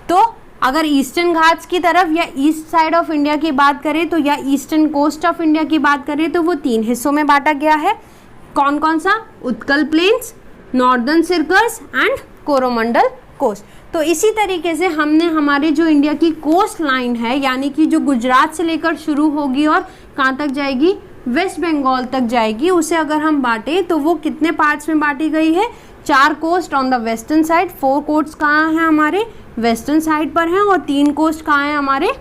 तो अगर ईस्टर्न घाट्स की तरफ या ईस्ट साइड ऑफ इंडिया की बात करें तो या ईस्टर्न कोस्ट ऑफ इंडिया की बात करें तो वो 3 हिस्सों में बांटा गया है। कौन कौन सा, Utkal plains, northern circles and Coromandel coast. तो इसी तरीके से हमने हमारे जो इंडिया की कोस्ट लाइन है यानी कि जो गुजरात से लेकर शुरू होगी और कहाँ तक जाएगी, वेस्ट बंगाल तक जाएगी, उसे अगर हम बांटे तो वो कितने पार्ट्स में बांटी गई है, 4 coast on the western side, 4 coast कहाँ हैं हमारे वेस्टर्न साइड पर हैं और 3 कोस्ट कहाँ हैं हमारे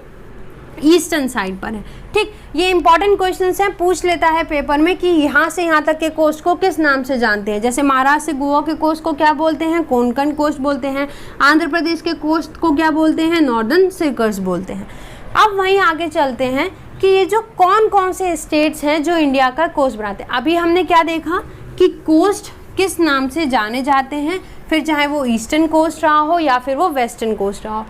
ईस्टर्न साइड पर है। ठीक, ये इंपॉर्टेंट क्वेश्चंस हैं, पूछ लेता है पेपर में कि यहाँ से यहाँ तक के कोस्ट को किस नाम से जानते हैं। जैसे महाराष्ट्र से गोवा के कोस्ट को क्या बोलते हैं, कोंकण कोस्ट बोलते हैं। आंध्र प्रदेश के कोस्ट को क्या बोलते हैं, नॉर्दर्न सर्कल्स बोलते हैं। अब वहीं आगे चलते हैं कि ये जो कौन कौन से स्टेट्स हैं जो इंडिया का कोस्ट बनाते हैं। अभी हमने क्या देखा कि कोस्ट किस नाम से जाने जाते हैं, फिर चाहे वो ईस्टर्न कोस्ट रहा हो या फिर वो वेस्टर्न कोस्ट रहा हो।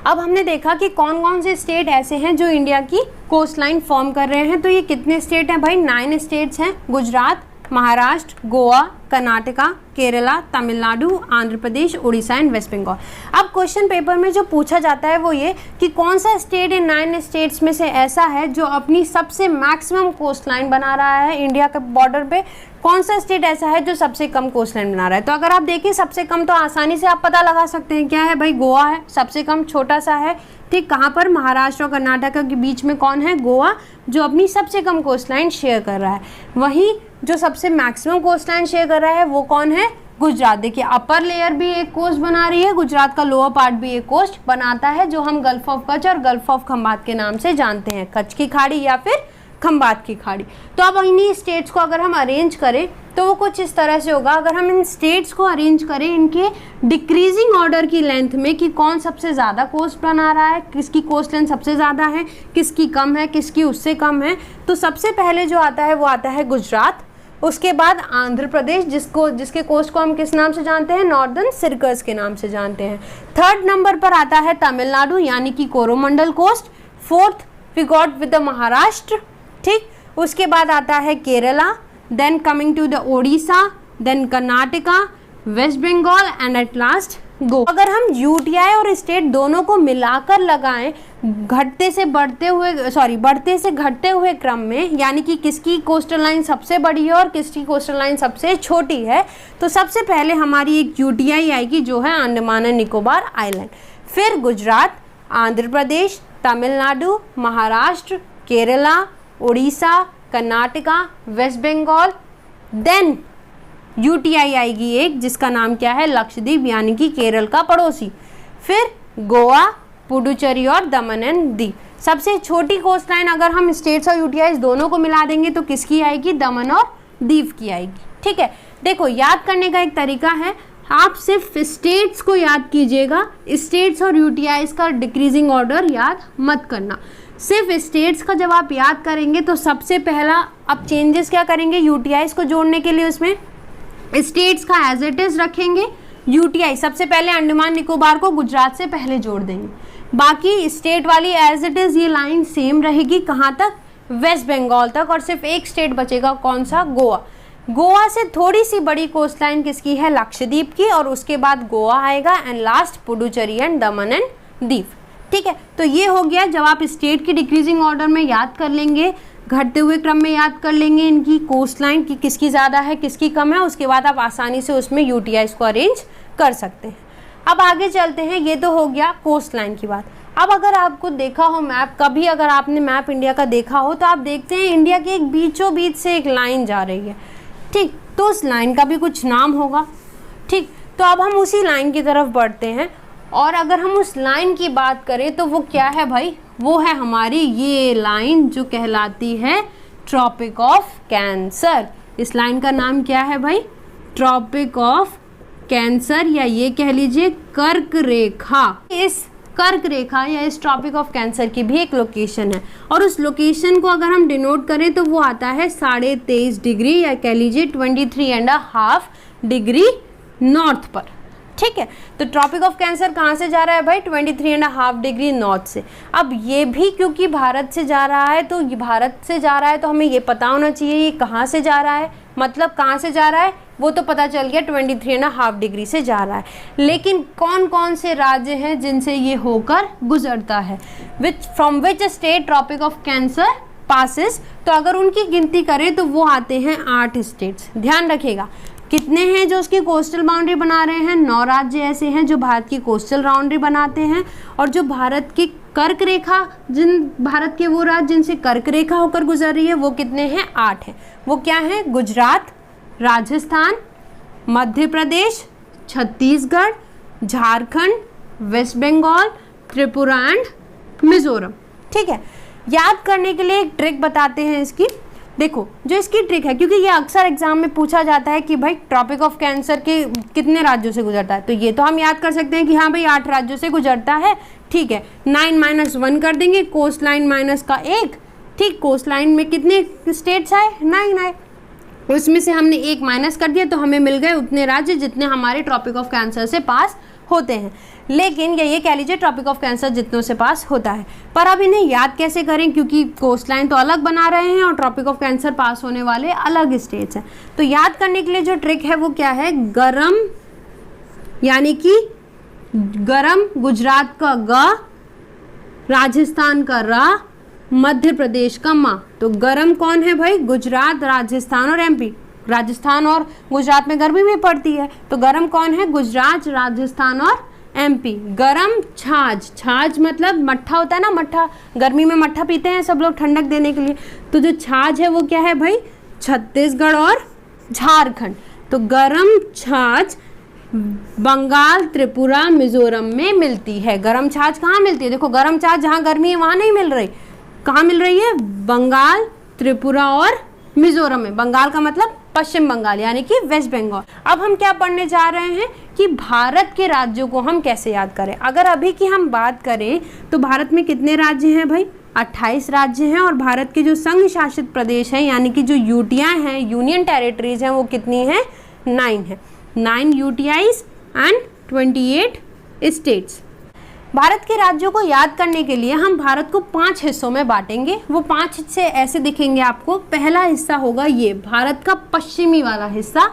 अब हमने देखा कि कौन कौन से स्टेट ऐसे हैं जो इंडिया की कोस्ट लाइन फॉर्म कर रहे हैं। तो ये कितने स्टेट हैं भाई, 9 स्टेट्स हैं, गुजरात, महाराष्ट्र, गोवा, कर्नाटका, केरला, तमिलनाडु, आंध्र प्रदेश, उड़ीसा एंड वेस्ट बंगाल। अब क्वेश्चन पेपर में जो पूछा जाता है वो ये कि कौन सा स्टेट इन 9 स्टेट्स में से ऐसा है जो अपनी सबसे मैक्सिमम कोस्ट लाइन बना रहा है इंडिया के बॉर्डर पे, कौन सा स्टेट ऐसा है जो सबसे कम कोस्ट लाइन बना रहा है। तो अगर आप देखिए सबसे कम तो आसानी से आप पता लगा सकते हैं, क्या है भाई, गोवा है सबसे कम, छोटा सा है। ठीक, कहाँ पर, महाराष्ट्र और कर्नाटका के बीच में कौन है, गोवा, जो अपनी सबसे कम कोस्ट लाइन शेयर कर रहा है। वहीं जो सबसे मैक्सिमम कोस्ट लाइन शेयर कर रहा है वो कौन है, गुजरात। देखिए अपर लेयर भी एक कोस्ट बना रही है, गुजरात का लोअर पार्ट भी एक कोस्ट बनाता है जो हम गल्फ ऑफ कच्छ और गल्फ ऑफ खंबात के नाम से जानते हैं, कच्छ की खाड़ी या फिर खंबात की खाड़ी। तो अब इन्हीं स्टेट्स को अगर हम अरेंज करें तो वो कुछ इस तरह से होगा। अगर हम इन स्टेट्स को अरेंज करें इनके डिक्रीजिंग ऑर्डर की लेंथ में कि कौन सबसे ज़्यादा कोस्ट बना रहा है, किसकी कोस्ट लेंथ सबसे ज़्यादा है, किसकी कम है, किसकी उससे कम है, तो सबसे पहले जो आता है वो आता है गुजरात। उसके बाद आंध्र प्रदेश, जिसके कोस्ट को हम किस नाम से जानते हैं, नॉर्दर्न सर्कल्स के नाम से जानते हैं। 3rd नंबर पर आता है तमिलनाडु यानी कि Coromandel coast. 4th we got with the Maharashtra. ठीक, उसके बाद आता है Kerala, then coming to the Odisha, then Karnataka, West Bengal and at last Goa. अगर हम यूटीआई और स्टेट दोनों को मिलाकर लगाएं बढ़ते से घटते हुए क्रम में, यानी कि किसकी कोस्टल लाइन सबसे बड़ी है और किसकी कोस्टल लाइन सबसे छोटी है, तो सबसे पहले हमारी एक यूटीआई आएगी जो है अंडमान एंड निकोबार आइलैंड, फिर गुजरात, आंध्र प्रदेश, तमिलनाडु, महाराष्ट्र, केरला, उड़ीसा, कर्नाटका, वेस्ट बंगाल, देन यूटीआई आएगी एक जिसका नाम क्या है लक्षद्वीप, यानी कि केरल का पड़ोसी, फिर गोवा, पुडुचेरी और दमन एंड दीव। सबसे छोटी कोस्ट लाइन अगर हम स्टेट्स और यूटीआई दोनों को मिला देंगे तो किसकी आएगी, दमन और दीव की आएगी। ठीक है, देखो याद करने का एक तरीका है, आप सिर्फ स्टेट्स को याद कीजिएगा, स्टेट्स और यूटीआई का डिक्रीजिंग ऑर्डर याद मत करना। सिर्फ स्टेट्स का जब आप याद करेंगे तो सबसे पहला अब चेंजेस क्या करेंगे, यूटीआई को जोड़ने के लिए उसमें स्टेट्स का एज इट इज रखेंगे, यूटीआई सबसे पहले अंडमान निकोबार को गुजरात से पहले जोड़ देंगे, बाकी स्टेट वाली एज इट इज ये लाइन सेम रहेगी कहाँ तक, वेस्ट बंगाल तक, और सिर्फ एक स्टेट बचेगा कौन सा, गोवा। गोवा से थोड़ी सी बड़ी कोस्ट लाइन किसकी है, लक्षद्वीप की, और उसके बाद गोवा आएगा and last Puducherry and Daman and Diu. ठीक है, तो ये हो गया। जब आप स्टेट की डिक्रीजिंग ऑर्डर में याद कर लेंगे, घटते हुए क्रम में याद कर लेंगे इनकी कोस्ट लाइन की किसकी ज़्यादा है किसकी कम है, उसके बाद आप आसानी से उसमें यूटीआई को अरेंज कर सकते हैं। अब आगे चलते हैं, ये तो हो गया कोस्ट लाइन की बात। अब अगर आपको देखा हो मैप, कभी अगर आपने मैप इंडिया का देखा हो तो आप देखते हैं इंडिया के एक बीचों बीच से एक लाइन जा रही है। ठीक, तो उस लाइन का भी कुछ नाम होगा। ठीक, तो अब हम उसी लाइन की तरफ बढ़ते हैं, और अगर हम उस लाइन की बात करें तो वो क्या है भाई, वो है हमारी ये लाइन जो कहलाती है ट्रॉपिक ऑफ कैंसर। इस लाइन का नाम क्या है भाई, ट्रॉपिक ऑफ कैंसर, या ये कह लीजिए कर्क रेखा। इस कर्क रेखा या इस ट्रॉपिक ऑफ कैंसर की भी एक लोकेशन है, और उस लोकेशन को अगर हम डिनोट करें तो वो आता है 23.5 डिग्री, या कह लीजिए 23.5 डिग्री नॉर्थ पर। ठीक है, तो ट्रॉपिक ऑफ कैंसर कहाँ से जा रहा है भाई, 23.5 डिग्री नॉर्थ से। अब ये भी क्योंकि भारत से जा रहा है, तो भारत से जा रहा है तो हमें ये पता होना चाहिए ये कहाँ से जा रहा है, मतलब कहाँ से जा रहा है वो तो पता चल गया, 23.5 डिग्री से जा रहा है। लेकिन कौन कौन से राज्य हैं जिनसे ये होकर गुजरता है, from which state tropic of cancer passes, तो अगर उनकी गिनती करें तो वो आते हैं 8 स्टेट्स। ध्यान रखिएगा कितने हैं जो उसकी कोस्टल बाउंड्री बना रहे हैं, 9 राज्य ऐसे हैं जो भारत की कोस्टल बाउंड्री बनाते हैं, और जो भारत की कर्क रेखा, भारत के वो राज्य जिनसे कर्क रेखा होकर गुजर रही है वो कितने हैं, 8 हैं। वो क्या है, गुजरात, राजस्थान, मध्य प्रदेश, छत्तीसगढ़, झारखंड, वेस्ट बंगाल, त्रिपुरा एंड मिजोरम। ठीक है, याद करने के लिए एक ट्रिक बताते हैं इसकी। देखो जो इसकी ट्रिक है, क्योंकि ये अक्सर एग्जाम में पूछा जाता है कि भाई ट्रॉपिक ऑफ कैंसर के कितने राज्यों से गुजरता है, तो ये तो हम याद कर सकते हैं कि हाँ भाई 8 राज्यों से गुजरता है। ठीक है, 9 - 1 कर देंगे, कोस्ट लाइन माइनस का 1। ठीक, कोस्ट लाइन में कितने स्टेट्स आए, 9 आए, उसमें से हमने 1 माइनस कर दिया तो हमें मिल गए उतने राज्य जितने हमारे ट्रॉपिक ऑफ कैंसर से पास होते हैं। लेकिन ये कह लीजिए ट्रॉपिक ऑफ कैंसर जितनों से पास होता है, पर अब इन्हें याद कैसे करें, क्योंकि कोस्ट लाइन तो अलग बना रहे हैं और ट्रॉपिक ऑफ कैंसर पास होने वाले अलग स्टेट्स हैं। तो याद करने के लिए जो ट्रिक है वो क्या है, गरम, यानी कि गरम, गुजरात का ग, राजस्थान का रा, मध्य प्रदेश का मा। तो गरम कौन है भाई, गुजरात, राजस्थान और एमपी। राजस्थान और गुजरात में गर्मी भी पड़ती है, तो गरम कौन है, गुजरात, राजस्थान और एमपी। गरम छाछ, छाछ मतलब मट्ठा होता है ना, मट्ठा, गर्मी में मट्ठा पीते हैं सब लोग ठंडक देने के लिए, तो जो छाछ है वो क्या है भाई, छत्तीसगढ़ और झारखंड। तो गरम छाछ बंगाल, त्रिपुरा, मिजोरम में मिलती है। गरम छाछ कहाँ मिलती है, देखो गरम छाछ जहाँ गर्मी है वहाँ नहीं मिल रही, कहाँ मिल रही है, बंगाल, त्रिपुरा और मिजोरम में। बंगाल का मतलब पश्चिम बंगाल, यानी कि वेस्ट बंगाल। अब हम क्या पढ़ने जा रहे हैं कि भारत के राज्यों को हम कैसे याद करें। अगर अभी की हम बात करें तो भारत में कितने राज्य हैं भाई, 28 राज्य हैं, और भारत के जो संघ शासित प्रदेश हैं यानी कि जो यूटीआई हैं, यूनियन टेरिटरीज हैं, वो कितनी हैं, 9 है। 9 यूटीआईज एंड 28 स्टेट्स। भारत के राज्यों को याद करने के लिए हम भारत को 5 हिस्सों में बांटेंगे। वो 5 हिस्से ऐसे दिखेंगे आपको। पहला हिस्सा होगा ये भारत का पश्चिमी वाला हिस्सा,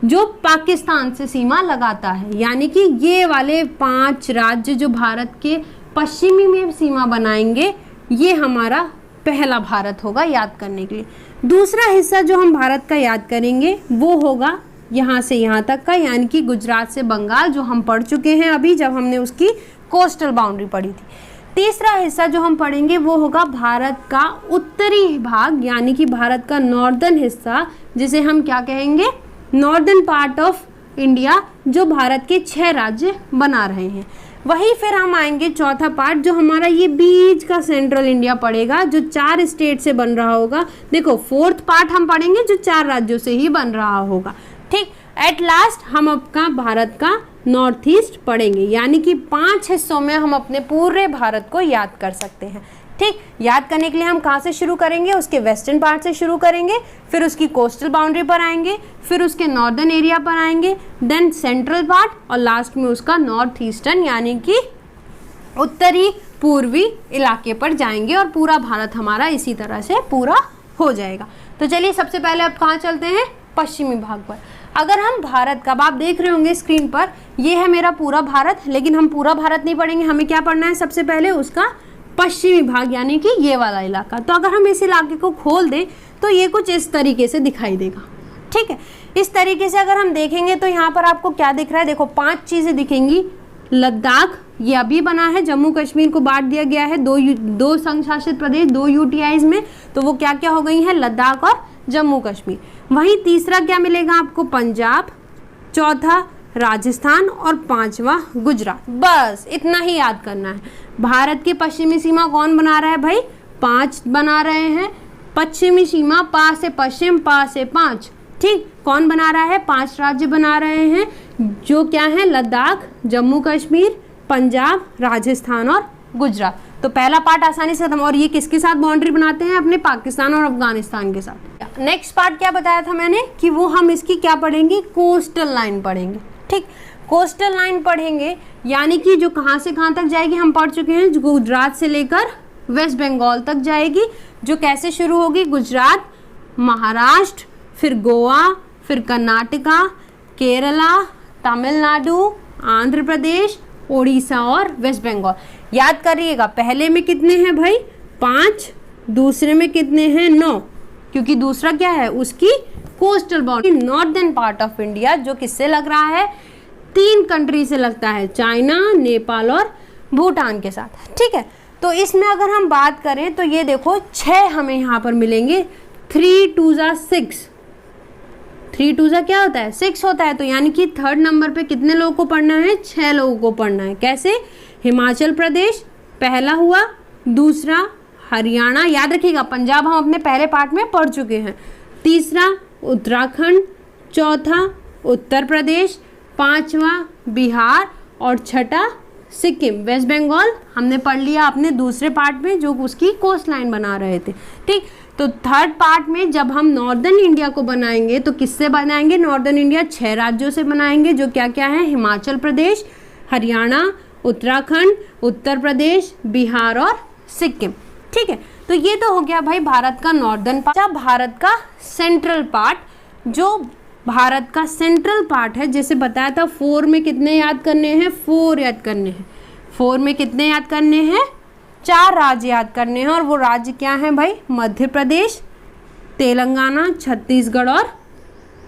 जो पाकिस्तान से सीमा लगाता है, यानी कि ये वाले 5 राज्य जो भारत के पश्चिमी में सीमा बनाएंगे, ये हमारा पहला भारत होगा याद करने के लिए। दूसरा हिस्सा जो हम भारत का याद करेंगे वो होगा यहाँ से यहाँ तक का, यानी कि गुजरात से बंगाल, जो हम पढ़ चुके हैं अभी जब हमने उसकी कोस्टल बाउंड्री पढ़ी थी। तीसरा हिस्सा जो हम पढ़ेंगे वो होगा भारत का उत्तरी भाग, यानी कि भारत का नॉर्दर्न हिस्सा, जिसे हम क्या कहेंगे, नॉर्दर्न पार्ट ऑफ इंडिया, जो भारत के 6 राज्य बना रहे हैं। वही फिर हम आएंगे चौथा पार्ट, जो हमारा ये बीच का सेंट्रल इंडिया पड़ेगा, जो 4 स्टेट से बन रहा होगा। देखो फोर्थ पार्ट हम पढ़ेंगे जो 4 राज्यों से ही बन रहा होगा, ठीक। एट लास्ट हम आपका भारत का नॉर्थ ईस्ट पढ़ेंगे, यानी कि 5 हिस्सों में हम अपने पूरे भारत को याद कर सकते हैं, ठीक। याद करने के लिए हम कहाँ से शुरू करेंगे, उसके वेस्टर्न पार्ट से शुरू करेंगे, फिर उसकी कोस्टल बाउंड्री पर आएंगे, फिर उसके नॉर्दर्न एरिया पर आएंगे, देन सेंट्रल पार्ट, और लास्ट में उसका नॉर्थ ईस्टर्न यानी कि उत्तरी पूर्वी इलाके पर जाएंगे, और पूरा भारत हमारा इसी तरह से पूरा हो जाएगा। तो चलिए सबसे पहले अब कहाँ चलते हैं, पश्चिमी भाग पर। अगर हम भारत का, आप देख रहे होंगे स्क्रीन पर, ये है मेरा पूरा भारत, लेकिन हम पूरा भारत नहीं पढ़ेंगे, हमें क्या पढ़ना है, सबसे पहले उसका पश्चिमी भाग, यानी कि ये वाला इलाका। तो अगर हम इस इलाके को खोल दें तो ये कुछ इस तरीके से दिखाई देगा, ठीक है। इस तरीके से अगर हम देखेंगे तो यहाँ पर आपको क्या दिख रहा है, देखो 5 चीज़ें दिखेंगी। लद्दाख ये अभी बना है, जम्मू कश्मीर को बांट दिया गया है दो संघ शासित प्रदेश, 2 UTIs में, तो वो क्या क्या हो गई हैं, लद्दाख और जम्मू कश्मीर। वहीं तीसरा क्या मिलेगा आपको, पंजाब, चौथा राजस्थान और 5वां गुजरात। बस इतना ही याद करना है। भारत की पश्चिमी सीमा कौन बना रहा है भाई, 5 बना रहे हैं। पश्चिमी सीमा पा से पश्चिम, पा से 5, ठीक। कौन बना रहा है, 5 राज्य बना रहे हैं, जो क्या है, लद्दाख, जम्मू कश्मीर, पंजाब, राजस्थान और गुजरात। तो पहला पार्ट आसानी से खत्म। और ये किसके साथ बाउंड्री बनाते हैं, अपने पाकिस्तान और अफगानिस्तान के साथ। नेक्स्ट पार्ट क्या बताया था मैंने कि वो हम इसकी क्या पढ़ेंगे, कोस्टल लाइन पढ़ेंगे, ठीक। कोस्टल लाइन पढ़ेंगे, यानी कि जो कहाँ से कहाँ तक जाएगी हम पढ़ चुके हैं, जो गुजरात से लेकर वेस्ट बंगाल तक जाएगी, जो कैसे शुरू होगी, गुजरात, महाराष्ट्र, फिर गोवा, फिर कर्नाटका, केरला, तमिलनाडु, आंध्र प्रदेश, उड़ीसा और वेस्ट बंगाल। याद करिएगा, पहले में कितने हैं भाई, 5, दूसरे में कितने हैं, 9, क्योंकि दूसरा क्या है, उसकी coastal boundary, northern part of India, जो किससे लग रहा है, 3 कंट्री से लगता है, चाइना, नेपाल और भूटान के साथ, ठीक है। तो इसमें अगर हम बात करें तो ये देखो 6 हमें यहाँ पर मिलेंगे, 3 2 6, 3 2 क्या होता है, 6 होता है। तो यानी कि 3rd नंबर पे कितने लोगों को पढ़ना है, 6 लोगों को पढ़ना है। कैसे, हिमाचल प्रदेश पहला हुआ, दूसरा हरियाणा, याद रखिएगा पंजाब हम अपने पहले पार्ट में पढ़ चुके हैं, तीसरा उत्तराखंड, चौथा उत्तर प्रदेश, 5वां बिहार और छठा सिक्किम। वेस्ट बंगाल हमने पढ़ लिया अपने दूसरे पार्ट में, जो उसकी कोस्ट लाइन बना रहे थे, ठीक। तो 3rd पार्ट में जब हम नॉर्दर्न इंडिया को बनाएंगे तो किससे बनाएंगे, नॉर्दर्न इंडिया 6 राज्यों से बनाएंगे, जो क्या क्या है, हिमाचल प्रदेश, हरियाणा, उत्तराखंड, उत्तर प्रदेश, बिहार और सिक्किम, ठीक है। तो ये तो हो गया भाई भारत का नॉर्दर्न पार्ट। भारत का सेंट्रल पार्ट, जो भारत का सेंट्रल पार्ट है, जैसे बताया था 4 में कितने याद करने हैं, 4 याद करने हैं। 4 में कितने याद करने हैं, 4 राज्य याद करने हैं। और वो राज्य क्या हैं भाई, मध्य प्रदेश, तेलंगाना, छत्तीसगढ़ और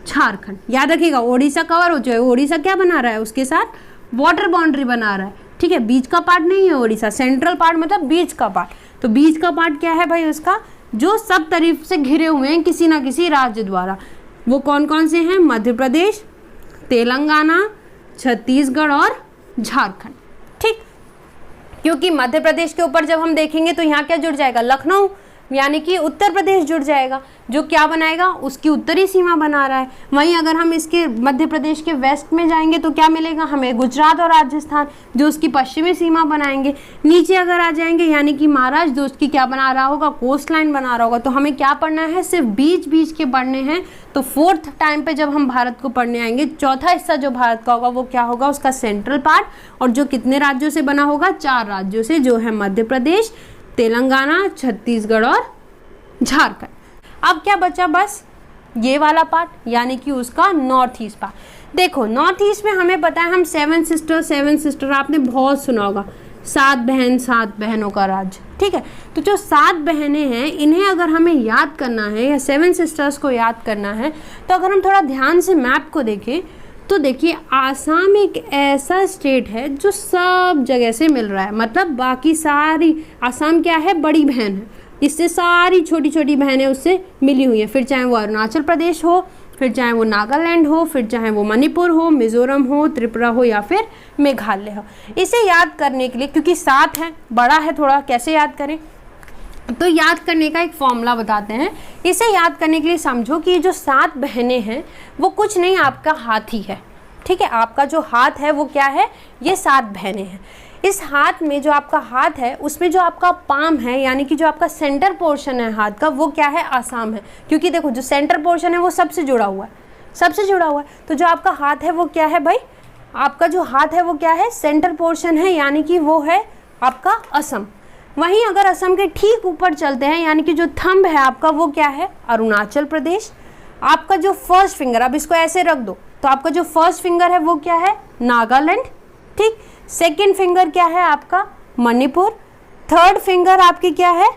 झारखंड। याद रखिएगा ओडिशा कवर हो जाए, ओडिशा क्या बना रहा है, उसके साथ वाटर बाउंड्री बना रहा है, ठीक है। बीच का पार्ट नहीं है ओडिशा, सेंट्रल पार्ट मतलब बीच का पार्ट। तो बीच का पार्ट क्या है भाई, उसका जो सब तरफ से घिरे हुए हैं किसी ना किसी राज्य द्वारा। वो कौन कौन से हैं, मध्य प्रदेश, तेलंगाना, छत्तीसगढ़ और झारखंड, ठीक। क्योंकि मध्य प्रदेश के ऊपर जब हम देखेंगे तो यहाँ क्या जुड़ जाएगा, लखनऊ, यानी कि उत्तर प्रदेश जुड़ जाएगा, जो क्या बनाएगा, उसकी उत्तरी सीमा बना रहा है। वहीं अगर हम इसके मध्य प्रदेश के वेस्ट में जाएंगे तो क्या मिलेगा हमें, गुजरात और राजस्थान, जो उसकी पश्चिमी सीमा बनाएंगे। नीचे अगर आ जाएंगे यानी कि महाराष्ट्र, जो उसकी क्या बना रहा होगा, कोस्ट लाइन बना रहा होगा। तो हमें क्या पढ़ना है, सिर्फ बीच बीच के पढ़ने हैं। तो 4th टाइम पे जब हम भारत को पढ़ने आएंगे, चौथा हिस्सा जो भारत का होगा वो क्या होगा, उसका सेंट्रल पार्ट, और जो कितने राज्यों से बना होगा, 4 राज्यों से, जो है मध्य प्रदेश, तेलंगाना, छत्तीसगढ़ और झारखंड। अब क्या बचा, बस ये वाला पार्ट यानी कि उसका नॉर्थ ईस्ट पार्ट। देखो नॉर्थ ईस्ट में हमें पता है हम सेवन सिस्टर आपने बहुत सुना होगा, 7 बहन 7 बहनों का राज्य, ठीक है। तो जो 7 बहनें हैं इन्हें अगर हमें याद करना है या 7 सिस्टर्स को याद करना है, तो अगर हम थोड़ा ध्यान से मैप को देखें तो देखिए आसाम एक ऐसा स्टेट है जो सब जगह से मिल रहा है, मतलब बाकी सारी, आसाम क्या है, बड़ी बहन है, इससे सारी छोटी छोटी बहनें उससे मिली हुई हैं। फिर चाहे वो अरुणाचल प्रदेश हो, फिर चाहे वो नागालैंड हो, फिर चाहे वो मणिपुर हो, मिजोरम हो, त्रिपुरा हो या फिर मेघालय हो। इसे याद करने के लिए, क्योंकि 7 है, बड़ा है थोड़ा, कैसे याद करें, तो याद करने का एक फॉर्मूला बताते हैं। इसे याद करने के लिए समझो कि ये जो 7 बहनें हैं वो कुछ नहीं, आपका हाथ ही है, ठीक है। आपका जो हाथ है वो क्या है, ये 7 बहनें हैं। इस हाथ में जो आपका हाथ है उसमें जो आपका पाम है यानी कि जो आपका सेंटर पोर्शन है हाथ का, वो क्या है, आसाम है। क्योंकि देखो जो सेंटर पोर्शन है वो सबसे जुड़ा हुआ है, सबसे जुड़ा हुआ है। तो जो आपका हाथ है वो क्या है भाई, आपका जो हाथ है वो क्या है, सेंटर पोर्शन है, यानी कि वो है आपका असम। वहीं अगर असम के ठीक ऊपर चलते हैं यानी कि जो थंब है आपका वो क्या है, अरुणाचल प्रदेश। आपका जो फर्स्ट फिंगर, अब इसको ऐसे रख दो, तो आपका जो फर्स्ट फिंगर है वो क्या है, नागालैंड, ठीक। सेकेंड फिंगर क्या है आपका, मणिपुर। थर्ड फिंगर आपकी क्या है,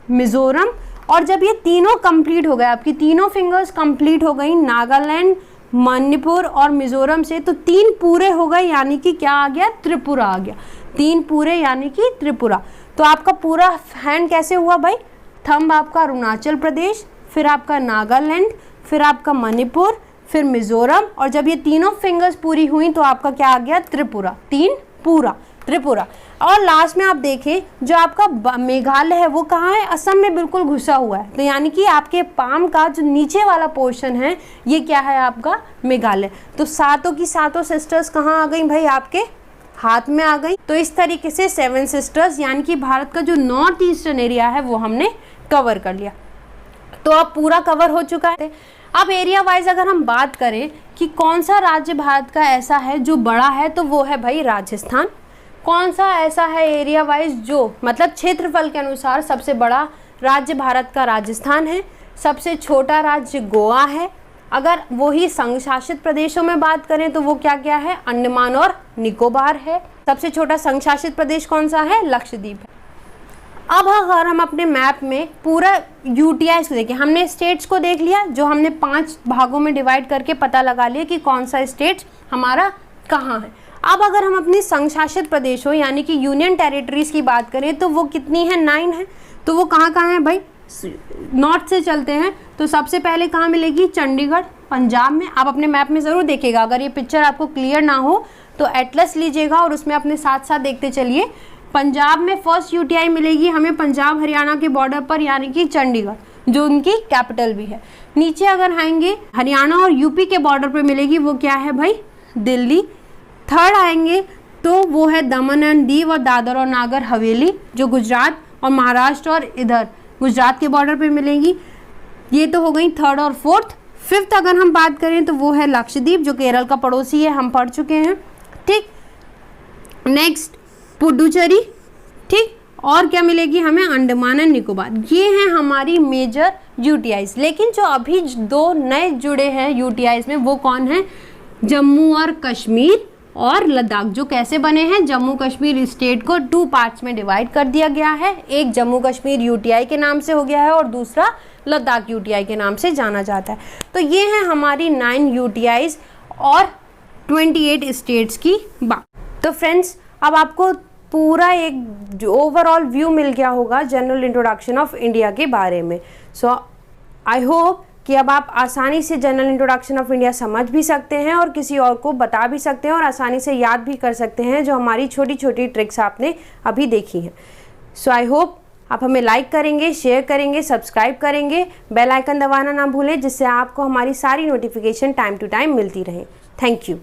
मिजोरम। और जब ये तीनों कंप्लीट हो गए, आपकी तीनों फिंगर्स कंप्लीट हो गई नागालैंड, मणिपुर और मिजोरम से, तो 3 पूरे हो गए, यानी कि क्या आ गया, त्रिपुरा आ गया। 3 पूरे यानी कि त्रिपुरा। तो आपका पूरा हैंड कैसे हुआ भाई, थंब आपका अरुणाचल प्रदेश, फिर आपका नागालैंड, फिर आपका मणिपुर, फिर मिजोरम, और जब ये तीनों फिंगर्स पूरी हुई तो आपका क्या आ गया, त्रिपुरा। 3 पूरा, त्रिपुरा। और लास्ट में आप देखें जो आपका मेघालय है वो कहाँ है, असम में बिल्कुल घुसा हुआ है। तो यानी कि आपके पाम का जो नीचे वाला पोर्शन है ये क्या है, आपका मेघालय। तो 7 की 7 सिस्टर्स कहाँ आ गई भाई, आपके हाथ में आ गई। तो इस तरीके से 7 सिस्टर्स यानी कि भारत का जो नॉर्थ ईस्टर्न एरिया है वो हमने कवर कर लिया। तो अब पूरा कवर हो चुका है। अब एरिया वाइज अगर हम बात करें कि कौन सा राज्य भारत का ऐसा है जो बड़ा है, तो वो है भाई राजस्थान। कौन सा ऐसा है एरिया वाइज जो, मतलब क्षेत्रफल के अनुसार सबसे बड़ा राज्य भारत का राजस्थान है। सबसे छोटा राज्य गोवा है। अगर वही संघ शासित प्रदेशों में बात करें तो वो क्या क्या है, अंडमान और निकोबार है। सबसे छोटा संघ शासित प्रदेश कौन सा है, लक्षद्वीप है। अब अगर हम अपने मैप में पूरा यूटीआई को देखें, हमने स्टेट्स को देख लिया, जो हमने 5 भागों में डिवाइड करके पता लगा लिया कि कौन सा स्टेट हमारा कहाँ है। अब अगर हम अपनी संघ शासित प्रदेशों यानी कि यूनियन टेरिटरीज की बात करें तो वो कितनी है, 9 है। तो वो कहाँ कहाँ है भाई, नॉर्थ से चलते हैं तो सबसे पहले कहाँ मिलेगी, चंडीगढ़, पंजाब में। आप अपने मैप में ज़रूर देखिएगा, अगर ये पिक्चर आपको क्लियर ना हो तो एटलस लीजिएगा और उसमें अपने साथ साथ देखते चलिए। पंजाब में फर्स्ट यूटीआई मिलेगी हमें पंजाब हरियाणा के बॉर्डर पर, यानी कि चंडीगढ़, जो उनकी कैपिटल भी है। नीचे अगर आएंगे हरियाणा और यूपी के बॉर्डर पर मिलेगी, वो क्या है भाई, दिल्ली। थर्ड आएंगे तो वो है दमन एंड दीव और दादर और नागर हवेली, जो गुजरात और महाराष्ट्र और इधर गुजरात के बॉर्डर पे मिलेंगी। ये तो हो गई थर्ड और फोर्थ। फिफ्थ अगर हम बात करें तो वो है लक्षद्वीप, जो केरल का पड़ोसी है, हम पढ़ चुके हैं, ठीक। नेक्स्ट पुडुचेरी, ठीक। और क्या मिलेगी हमें, अंडमान एंड निकोबार। ये हैं हमारी मेजर यूटीआईज। लेकिन जो अभी 2 नए जुड़े हैं यूटीआईज में, वो कौन है, जम्मू और कश्मीर और लद्दाख। जो कैसे बने हैं, जम्मू कश्मीर स्टेट को 2 पार्ट्स में डिवाइड कर दिया गया है। एक जम्मू कश्मीर यूटीआई के नाम से हो गया है और दूसरा लद्दाख यूटीआई के नाम से जाना जाता है। तो ये हैं हमारी 9 यूटीआईज और 28 स्टेट्स की बात। तो फ्रेंड्स, अब आपको पूरा एक ओवरऑल व्यू मिल गया होगा जनरल इंट्रोडक्शन ऑफ इंडिया के बारे में। सो आई होप कि अब आप आसानी से जनरल इंट्रोडक्शन ऑफ इंडिया समझ भी सकते हैं और किसी और को बता भी सकते हैं और आसानी से याद भी कर सकते हैं, जो हमारी छोटी छोटी ट्रिक्स आपने अभी देखी हैं। सो आई होप आप हमें लाइक करेंगे, शेयर करेंगे, सब्सक्राइब करेंगे, बेल आइकन दबाना ना भूलें, जिससे आपको हमारी सारी नोटिफिकेशन टाइम टू टाइम मिलती रहे। Thank you.